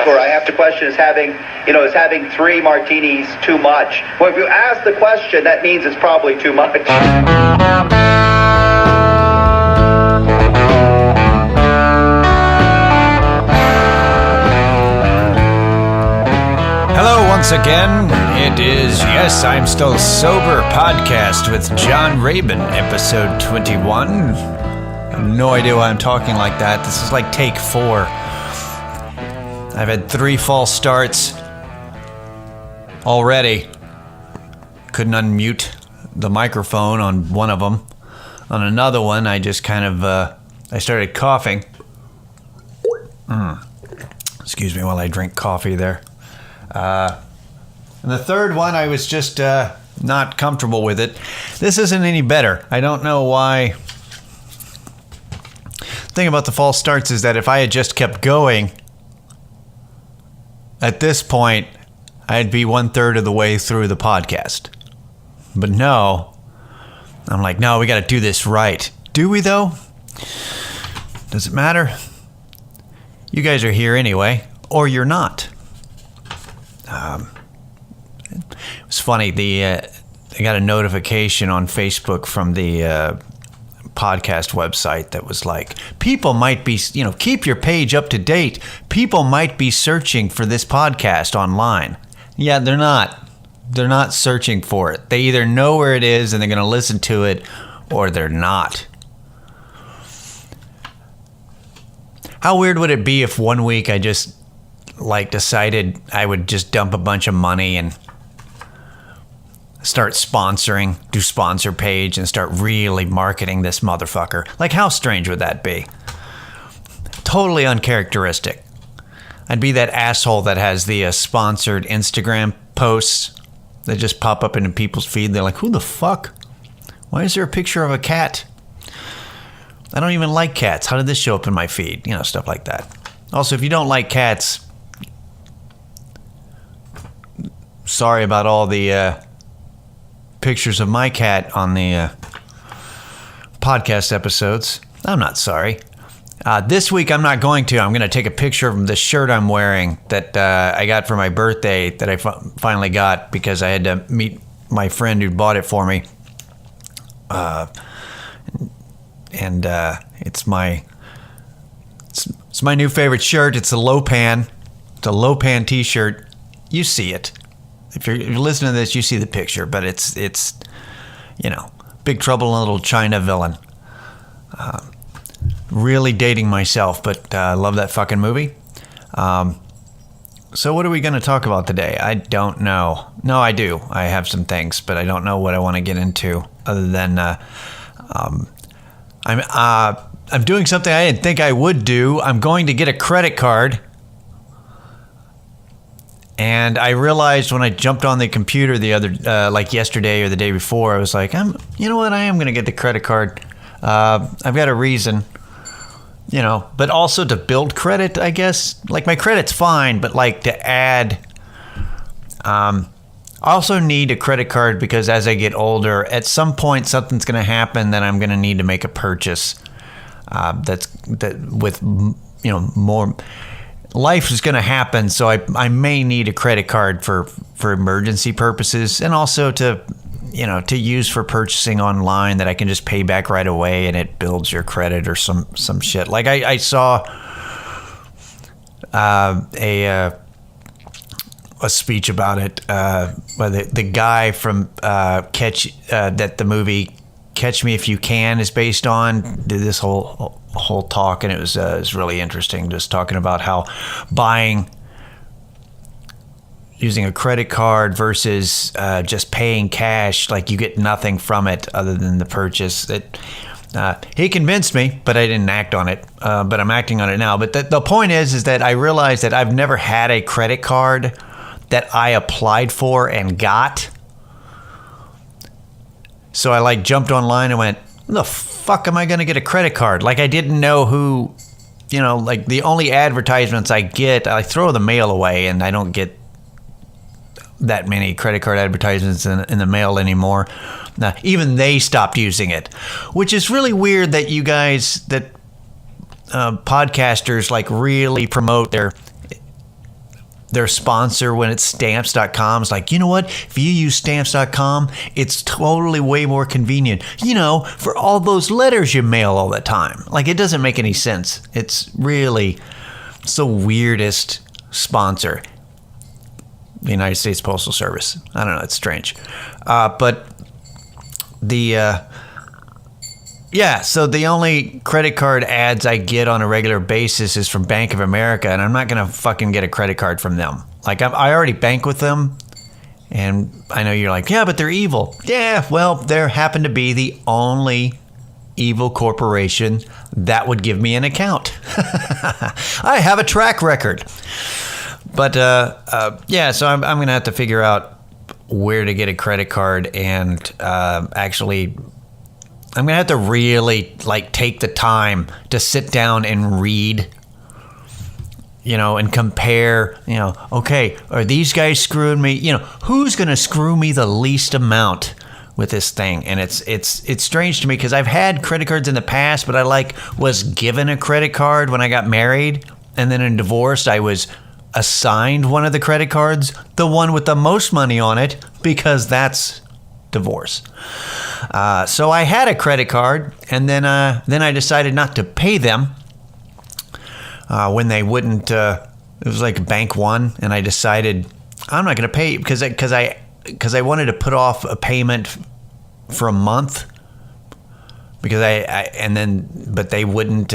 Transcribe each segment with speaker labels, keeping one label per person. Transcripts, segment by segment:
Speaker 1: or I have to question is having 3 martinis too much? Well, if you ask the question, that means it's probably too much.
Speaker 2: Hello once again. It is Yes, I'm Still Sober podcast with John Rabin, episode 21. I have no idea why I'm talking like that. This is like take 4. I've had 3 false starts already. Couldn't unmute the microphone on one of them. On another one, I just kind of, I started coughing. Excuse me while I drink coffee there. And the third one, I was just not comfortable with it. This isn't any better. I don't know why. The thing about the false starts is that if I had just kept going, at this point, I'd be 1/3 of the way through the podcast. But no, I'm like, no, we got to do this right. Do we, though? Does it matter? You guys are here anyway, or you're not. It was funny. I got a notification on Facebook from the podcast website that was like, people might be, keep your page up to date. People might be searching for this podcast online. Yeah, they're not. They're not searching for it. They either know where it is and they're going to listen to it, or they're not. How weird would it be if one week I just decided I would just dump a bunch of money and start do sponsor page and start really marketing this motherfucker? Like, how strange would that be? Totally uncharacteristic. I'd be that asshole that has the sponsored Instagram posts that just pop up into people's feed. They're like, who the fuck? Why is there a picture of a cat? I don't even like cats. How did this show up in my feed? Stuff like that. Also, if you don't like cats, sorry about all the pictures of my cat on the podcast episodes. I'm not sorry. This week I'm not going to. I'm going to take a picture of the shirt I'm wearing that I got for my birthday that I finally got because I had to meet my friend who bought it for me. It's my new favorite shirt. It's a Lopan. It's a Lopan t-shirt. You see it. If you're listening to this, you see the picture, but it's Big Trouble in Little China villain. Really dating myself, but I love that fucking movie. So what are we going to talk about today? I don't know. No, I do. I have some things, but I don't know what I want to get into other than I'm doing something I didn't think I would do. I'm going to get a credit card. And I realized when I jumped on the computer the other, yesterday or the day before, I was like, you know what? I am going to get the credit card. I've got a reason, but also to build credit, I guess. Like, my credit's fine, but to add, I also need a credit card because as I get older, at some point something's going to happen that I'm going to need to make a purchase. More. Life is going to happen, so I may need a credit card for emergency purposes, and also to use for purchasing online that I can just pay back right away, and it builds your credit or some shit. Like I saw a speech about it by the guy from that the movie Catch Me If You Can is based on. Did this whole talk, and it was really interesting, just talking about how using a credit card versus just paying cash, like you get nothing from it other than the purchase. He convinced me, but I didn't act on it. But I'm acting on it now. But the point is that I realized that I've never had a credit card that I applied for and got. So I jumped online and went, the fuck am I going to get a credit card? I didn't know who, the only advertisements I get, I throw the mail away, and I don't get that many credit card advertisements in the mail anymore. Even they stopped using it, which is really weird that you guys, that podcasters really promote their sponsor when it's stamps.com. It's like, you know what? If you use stamps.com, it's totally way more convenient, for all those letters you mail all the time. Like, it doesn't make any sense. It's really the weirdest sponsor. The United States Postal Service. I don't know. It's strange. But so the only credit card ads I get on a regular basis is from Bank of America, and I'm not going to fucking get a credit card from them. Like, I already bank with them, and I know you're like, yeah, but they're evil. Yeah, well, there happen to be the only evil corporation that would give me an account. I have a track record. But, so I'm going to have to figure out where to get a credit card, and actually, I'm going to have to really, take the time to sit down and read, and compare, okay, are these guys screwing me? Who's going to screw me the least amount with this thing? And it's strange to me because I've had credit cards in the past, but I, was given a credit card when I got married, and then in divorce, I was assigned one of the credit cards, the one with the most money on it, because that's divorce. So I had a credit card, and then I decided not to pay them when they wouldn't. It was like Bank One, and I decided I'm not going to pay because I wanted to put off a payment for a month because but they wouldn't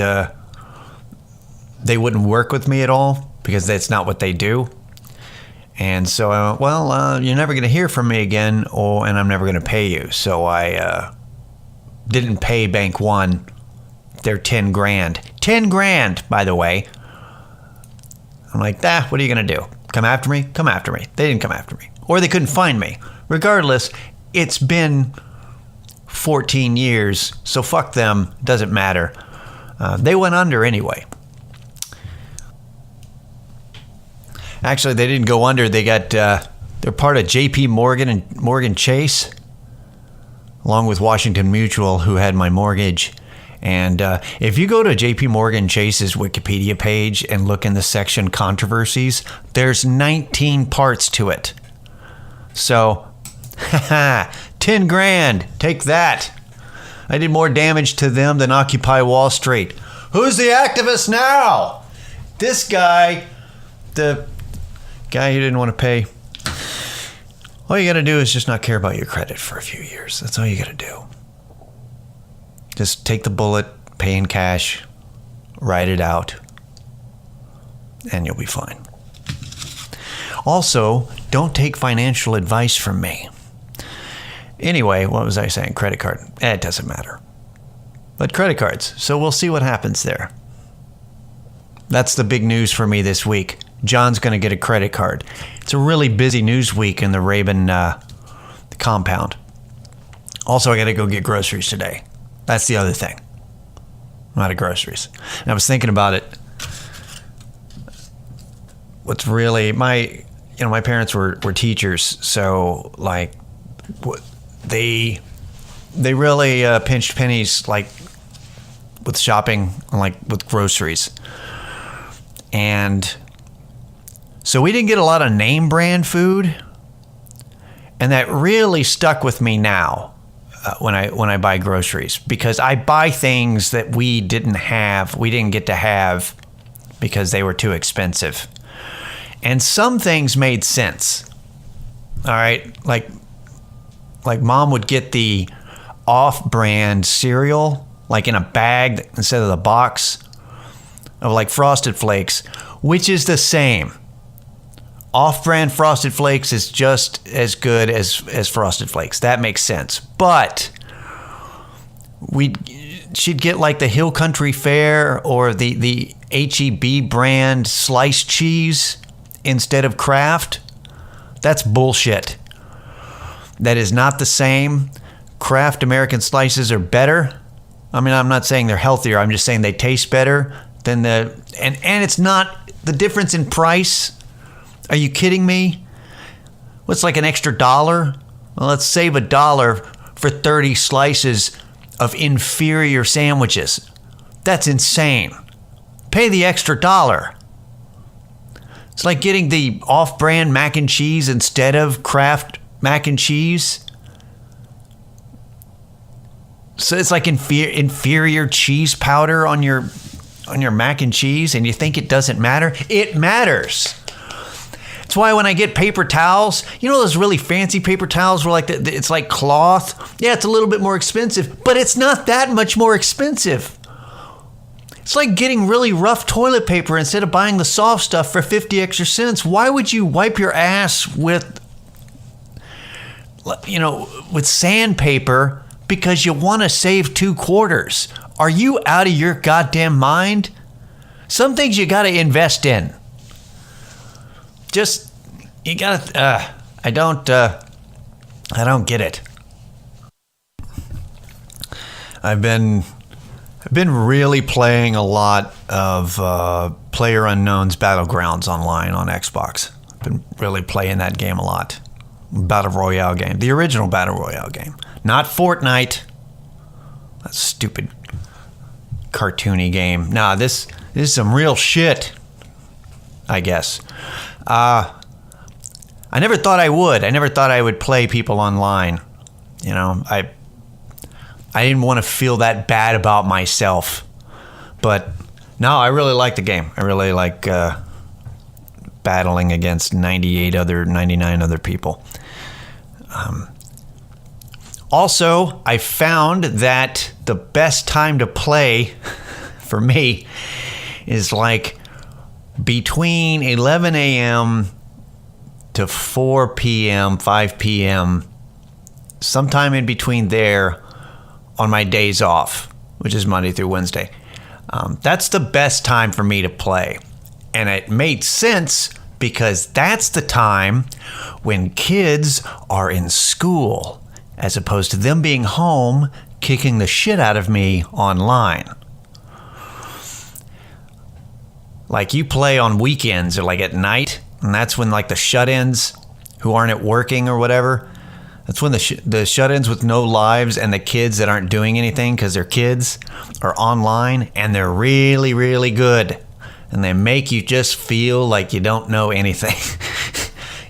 Speaker 2: work with me at all because that's not what they do. And so you're never going to hear from me again, and I'm never going to pay you. So I didn't pay Bank One their $10,000. $10,000, by the way. I'm like, what are you going to do? Come after me? Come after me. They didn't come after me. Or they couldn't find me. Regardless, it's been 14 years, so fuck them. Doesn't matter. They went under anyway. Actually, they didn't go under. They got they're part of J.P. Morgan and Morgan Chase, along with Washington Mutual, who had my mortgage. And if you go to J.P. Morgan Chase's Wikipedia page and look in the section controversies, there's 19 parts to it. So, $10,000, take that. I did more damage to them than Occupy Wall Street. Who's the activist now? This guy, the guy who didn't want to pay. All you got to do is just not care about your credit for a few years. That's all you got to do. Just take the bullet, pay in cash, write it out, and you'll be fine. Also, don't take financial advice from me. Anyway, what was I saying? Credit card. It doesn't matter. But credit cards. So we'll see what happens there. That's the big news for me this week. John's going to get a credit card. It's a really busy news week in the Rabin compound. Also, I got to go get groceries today. That's the other thing. I'm out of groceries. And I was thinking about it. What's really my parents were teachers, so they really pinched pennies with shopping, with groceries. And so we didn't get a lot of name brand food, and that really stuck with me now when I buy groceries, because I buy things that we didn't get to have because they were too expensive. And some things made sense. All right, like mom would get the off-brand cereal in a bag instead of the box of Frosted Flakes, which is the same. Off-brand Frosted Flakes is just as good as Frosted Flakes. That makes sense. But she'd get the Hill Country Fare or the H-E-B brand sliced cheese instead of Kraft. That's bullshit. That is not the same. Kraft American slices are better. I mean, I'm not saying they're healthier. I'm just saying they taste better than and it's not the difference in price. Are you kidding me? What's an extra $1? Well, let's save $1 for 30 slices of inferior sandwiches. That's insane. Pay the extra $1. It's like getting the off-brand mac and cheese instead of Kraft mac and cheese. So it's like inferior cheese powder on your mac and cheese, and you think it doesn't matter? It matters. That's why when I get paper towels, you know those really fancy paper towels where like it's like cloth? Yeah, it's a little bit more expensive, but it's not that much more expensive. It's like getting really rough toilet paper instead of buying the soft stuff for 50 extra cents. Why would you wipe your ass with sandpaper because you want to save 2 quarters? Are you out of your goddamn mind? Some things you got to invest in. You gotta, I don't get it. I've been really playing a lot of PlayerUnknown's Battlegrounds online on Xbox. I've been really playing that game a lot. Battle Royale game. The original Battle Royale game. Not Fortnite. That stupid cartoony game. Nah, this is some real shit, I guess. I never thought I would. I never thought I would play people online. You know, I didn't want to feel that bad about myself. But no, I really like the game. I really like battling against 99 other people. Also, I found that the best time to play for me is like between 11 a.m. to 4 p.m., 5 p.m., sometime in between there on my days off, which is Monday through Wednesday. That's the best time for me to play. And it made sense because that's the time when kids are in school, as opposed to them being home kicking the shit out of me online. Like you play on weekends or like at night, and that's when like the shut-ins who aren't at working or whatever, that's when the shut-ins with no lives and the kids that aren't doing anything because they're kids are online, and they're really, really good. And they make you just feel like you don't know anything.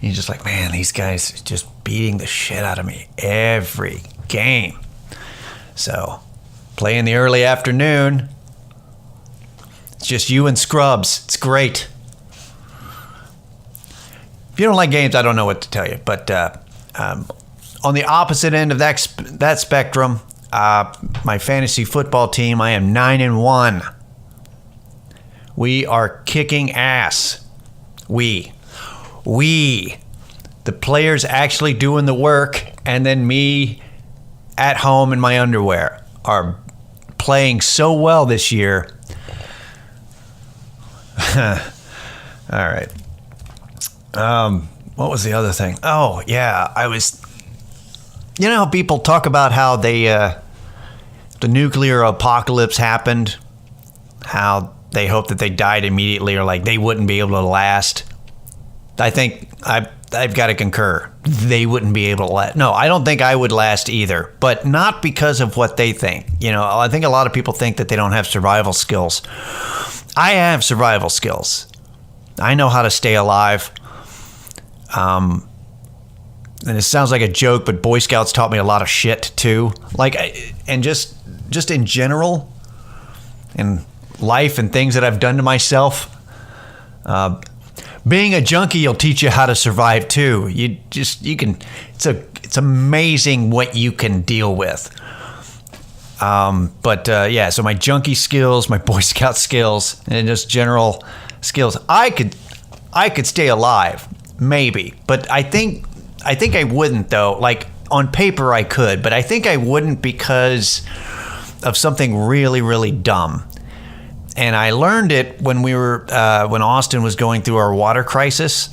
Speaker 2: You're just like, man, these guys are just beating the shit out of me every game. So, play in the early afternoon. It's just you and scrubs. It's great. If you don't like games, I don't know what to tell you. But on the opposite end of that spectrum, my fantasy football team, I am 9-1. We are kicking ass. We, the players actually doing the work, and then me at home in my underwear, are playing so well this year. All right. What was the other thing? Oh, yeah. You know how people talk about how the nuclear apocalypse happened? How they hope that they died immediately, or like they wouldn't be able to last. I think I've got to concur. They wouldn't be able to last. No, I don't think I would last either, but not because of what they think. You know, I think a lot of people think that they don't have survival skills. I have survival skills. I know how to stay alive. And it sounds like a joke, but Boy Scouts taught me a lot of shit too. And just in general, in life and things that I've done to myself. Being a junkie will teach you how to survive too. It's amazing what you can deal with. So my junkie skills, my Boy Scout skills, and just general skills. I could stay alive, maybe, but I think I wouldn't though. Like on paper I could, but I think I wouldn't because of something really, really dumb. And I learned it when when Austin was going through our water crisis.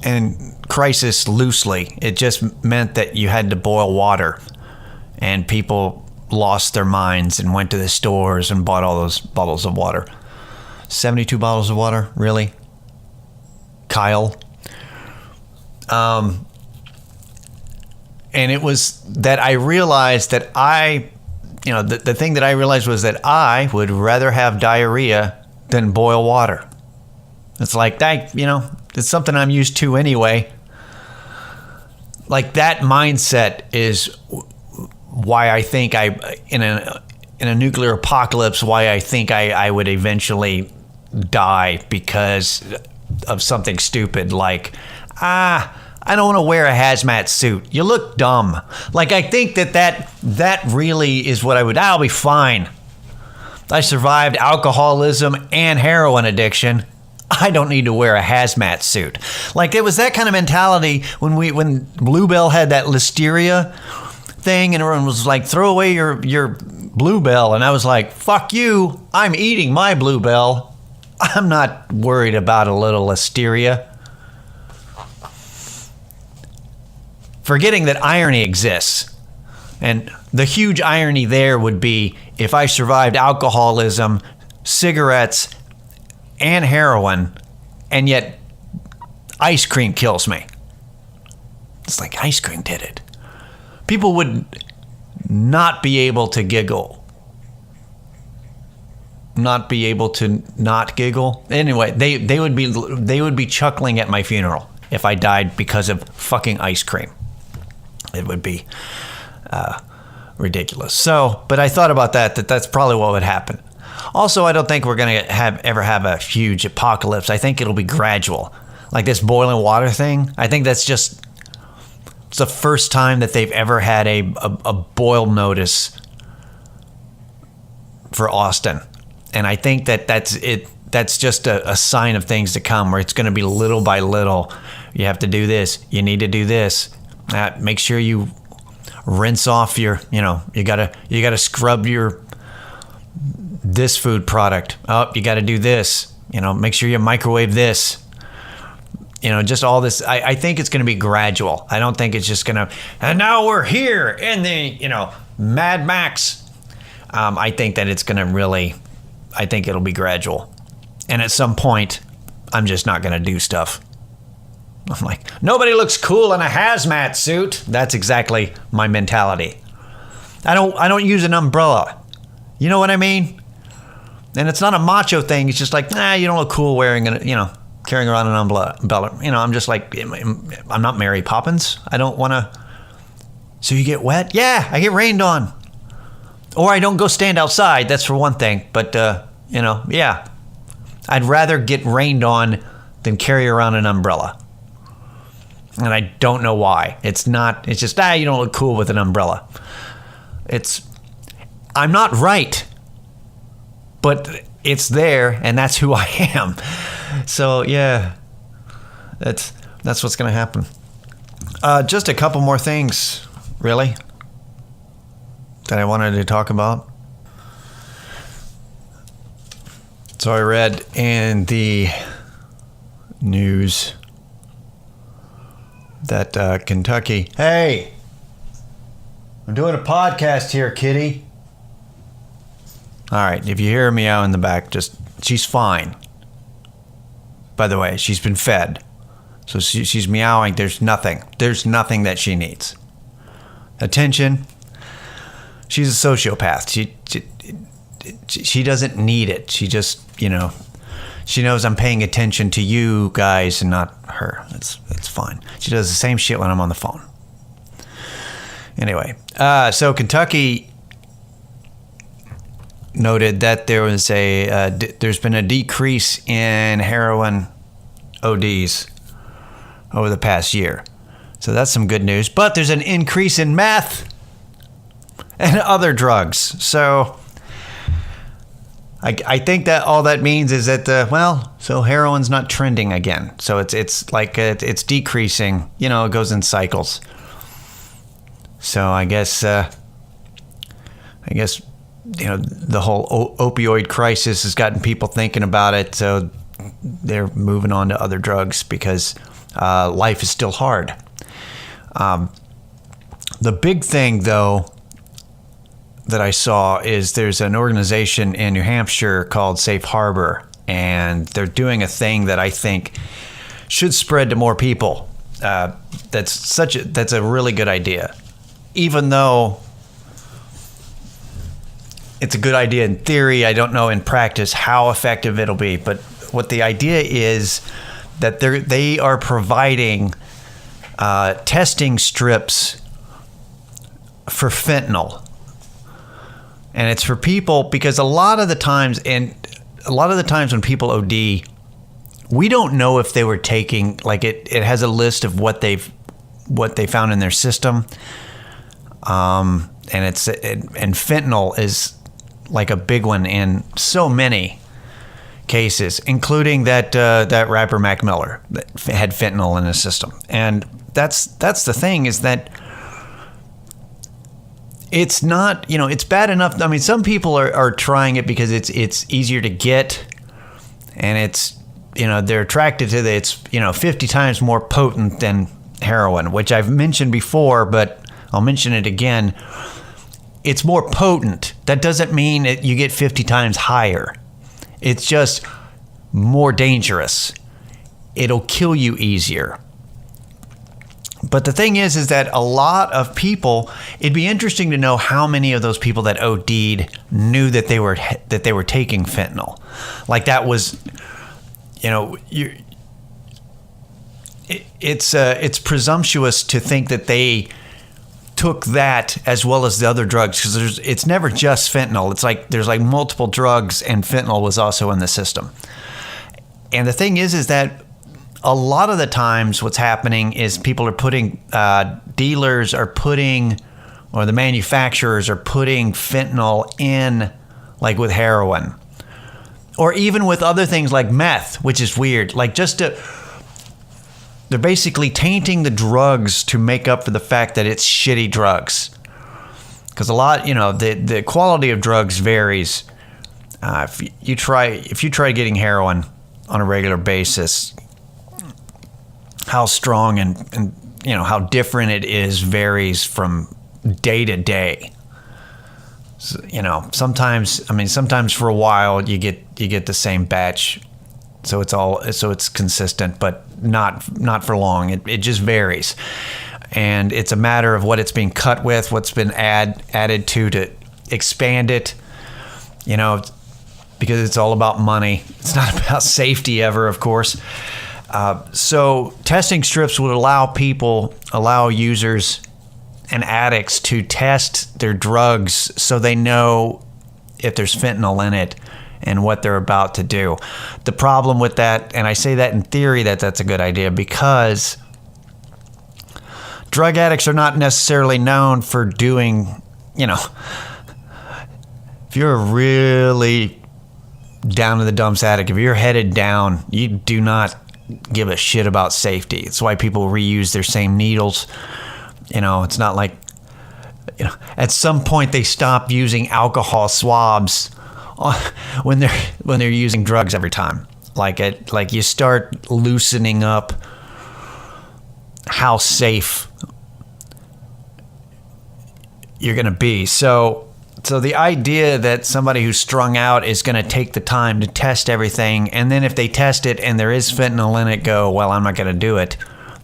Speaker 2: And crisis loosely, it just meant that you had to boil water. And people lost their minds and went to the stores and bought all those bottles of water. 72 bottles of water, really? Kyle? And it was that I realized that the thing that I realized was that I would rather have diarrhea than boil water. It's like that, it's something I'm used to anyway. Like that mindset is why I think in a nuclear apocalypse, why I think I would eventually die because of something stupid like, I don't want to wear a hazmat suit. You look dumb. Like, I think that really is what I'll be fine. I survived alcoholism and heroin addiction. I don't need to wear a hazmat suit. Like, it was that kind of mentality when Bluebell had that listeria thing and everyone was like, throw away your Bluebell. And I was like, fuck you. I'm eating my Bluebell. I'm not worried about a little listeria. Forgetting that irony exists. And the huge irony there would be if I survived alcoholism, cigarettes, and heroin, and yet ice cream kills me. It's like ice cream did it. People would not be able to giggle. Not be able to not giggle. Anyway, they would be chuckling at my funeral if I died because of fucking ice cream. It would be ridiculous. So, but I thought about that's probably what would happen. Also, I don't think we're going to ever have a huge apocalypse. I think it'll be gradual. Like this boiling water thing, I think it's the first time that they've ever had a boil notice for Austin. And I think that's it. That's just a sign of things to come, where it's going to be little by little. You have to do this. You need to do this. Make sure you rinse off your, you gotta scrub your this food product. Oh, you got to do this. Make sure you microwave this. Just all this. I think it's going to be gradual. I don't think it's just going to. And now we're here in the Mad Max. I think that it's going to really. I think it'll be gradual, and at some point, I'm just not going to do stuff. I'm like, nobody looks cool in a hazmat suit. That's exactly my mentality. I don't use an umbrella. You know what I mean? And it's not a macho thing. It's just like, you don't look cool wearing carrying around an umbrella. I'm just like, I'm not Mary Poppins. I don't want to. So you get wet? Yeah, I get rained on. Or I don't go stand outside. That's for one thing. But, yeah. I'd rather get rained on than carry around an umbrella. And I don't know why. It's just, you don't look cool with an umbrella. I'm not right. But it's there, and that's who I am. So, yeah. That's what's going to happen. Just a couple more things, really, that I wanted to talk about. So I read in the news that Kentucky... Hey! I'm doing a podcast here, kitty. All right, if you hear a meow in the back, she's fine. By the way, she's been fed. So she's meowing. There's nothing that she needs. Attention. She's a sociopath. She doesn't need it. She just, she knows I'm paying attention to you guys and not her. It's fine. She does the same shit when I'm on the phone. Anyway, so Kentucky noted that there's been a decrease in heroin ODs over the past year. So that's some good news. But there's an increase in meth and other drugs. So I think that all that means is that so heroin's not trending again. So it's like it's decreasing. It goes in cycles. So I guess the whole opioid crisis has gotten people thinking about it, so they're moving on to other drugs because life is still hard. The big thing, though, that I saw is there's an organization in New Hampshire called Safe Harbor, and they're doing a thing that I think should spread to more people. That's a really good idea, even though it's a good idea in theory. I don't know in practice how effective it'll be, but what the idea is that they are providing testing strips for fentanyl. And it's for people because a lot of the times when people OD, we don't know if they were taking, like it has a list of what they found in their system. And fentanyl is like a big one in so many cases, including that rapper Mac Miller that had fentanyl in his system. And that's the thing, is that it's not, it's bad enough. I mean, some people are trying it because it's easier to get, and it's, they're attracted to it's 50 times more potent than heroin, which I've mentioned before, but I'll mention it again. It's more potent. That doesn't mean that you get 50 times higher. It's just more dangerous. It'll kill you easier. But the thing is that a lot of people, it'd be interesting to know how many of those people that OD'd knew that they were taking fentanyl. Like that was, it's presumptuous to think that they took that as well as the other drugs, because it's never just fentanyl. It's like there's like multiple drugs, and fentanyl was also in the system. And the thing is that a lot of the times what's happening is people are putting, dealers are putting, or the manufacturers are putting fentanyl in, like with heroin, or even with other things like meth, which is weird. Like they're basically tainting the drugs to make up for the fact that it's shitty drugs. Because a lot, the quality of drugs varies. If you try getting heroin on a regular basis, how strong and how different it is varies from day to day. So, sometimes for a while you get the same batch, so it's consistent, but not for long. It just varies, and it's a matter of what it's being cut with, what's been added to expand it. Because it's all about money. It's not about safety ever, of course. So testing strips would allow users and addicts to test their drugs so they know if there's fentanyl in it and what they're about to do. The problem with that, and I say that in theory that's a good idea, because drug addicts are not necessarily known for doing, if you're a really down to the dumps addict, if you're headed down, you do not give a shit about safety. It's why people reuse their same needles. It's not like, at some point they stop using alcohol swabs when they're using drugs every time. Like you start loosening up how safe you're going to be. So the idea that somebody who's strung out is going to take the time to test everything, and then if they test it and there is fentanyl in it, go, well, I'm not going to do it.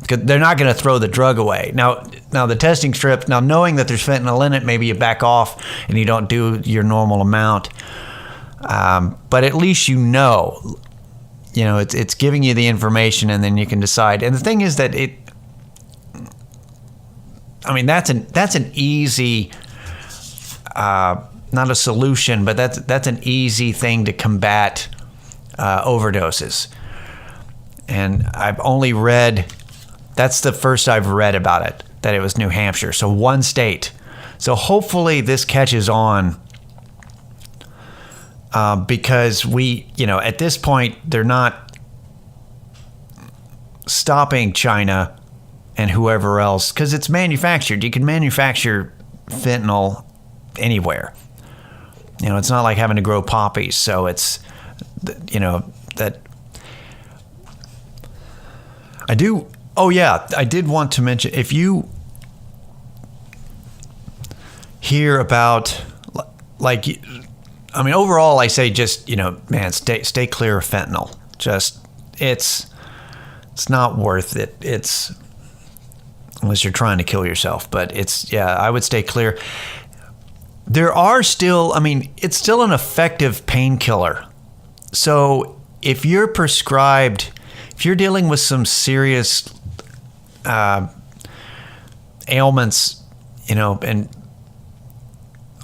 Speaker 2: Because they're not going to throw the drug away. Now the testing strip, knowing that there's fentanyl in it, maybe you back off and you don't do your normal amount. But at least it's giving you the information, and then you can decide. And the thing is that that's an easy, not a solution, but that's an easy thing to combat overdoses. And I've only read, that's the first I've read about it, that it was New Hampshire. So one state. So hopefully this catches on, because at this point, they're not stopping China and whoever else, because it's manufactured. You can manufacture fentanyl anywhere. It's not like having to grow poppies. So it's, that I do. Oh yeah, I did want to mention, if you hear about, overall I say just, man, stay clear of fentanyl. Just, it's not worth it. It's, unless you're trying to kill yourself, but I would stay clear. there are still, I mean, it's still an effective painkiller. So if you're prescribed, if you're dealing with some serious ailments, and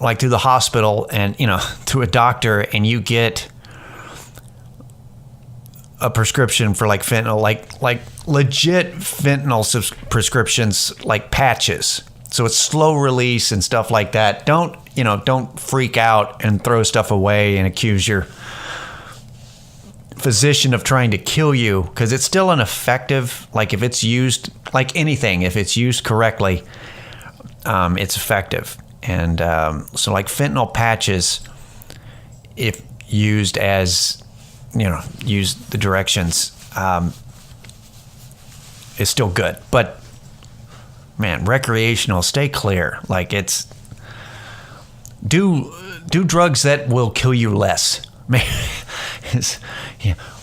Speaker 2: like through the hospital and, through a doctor, and you get a prescription for like fentanyl, like legit fentanyl prescriptions, like patches. So it's slow release and stuff like that. Don't freak out and throw stuff away and accuse your physician of trying to kill you, because it's still an effective, like if it's used, like anything, if it's used correctly, it's effective. And so like fentanyl patches, if used as, use the directions, is still good. But man, recreational, stay clear. Like do drugs that will kill you less.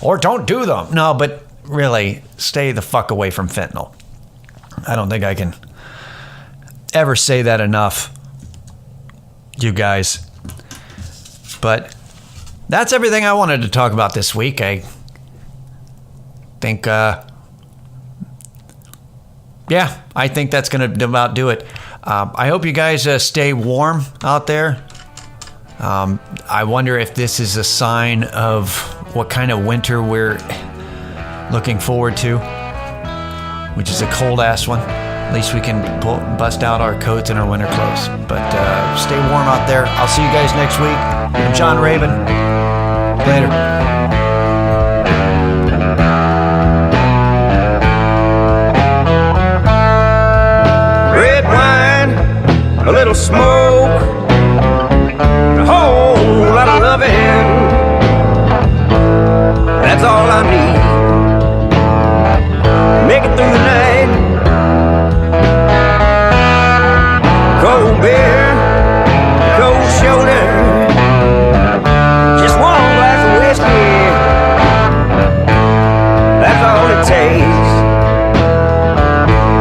Speaker 2: Or don't do them. No, but really, stay the fuck away from fentanyl. I don't think I can ever say that enough, you guys. But that's everything I wanted to talk about this week. I think, I think that's going to about do it. I hope you guys stay warm out there. I wonder if this is a sign of what kind of winter we're looking forward to, which is a cold-ass one. At least we can bust out our coats and our winter clothes. But stay warm out there. I'll see you guys next week. I'm John Raven. Later.
Speaker 3: Red wine, a little smoke, a whole lot of loving. That's all I need. Make it through the night. Cold beer, cold shoulder. Just one glass of whiskey. That's all it takes.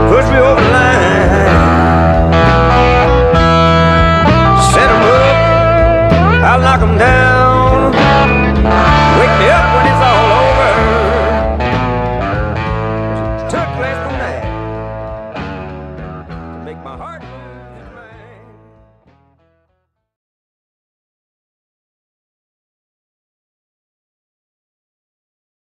Speaker 3: Push me over the line. Set 'em up, I'll knock 'em down. Wake me up when it's all over. Took less than that to make my heart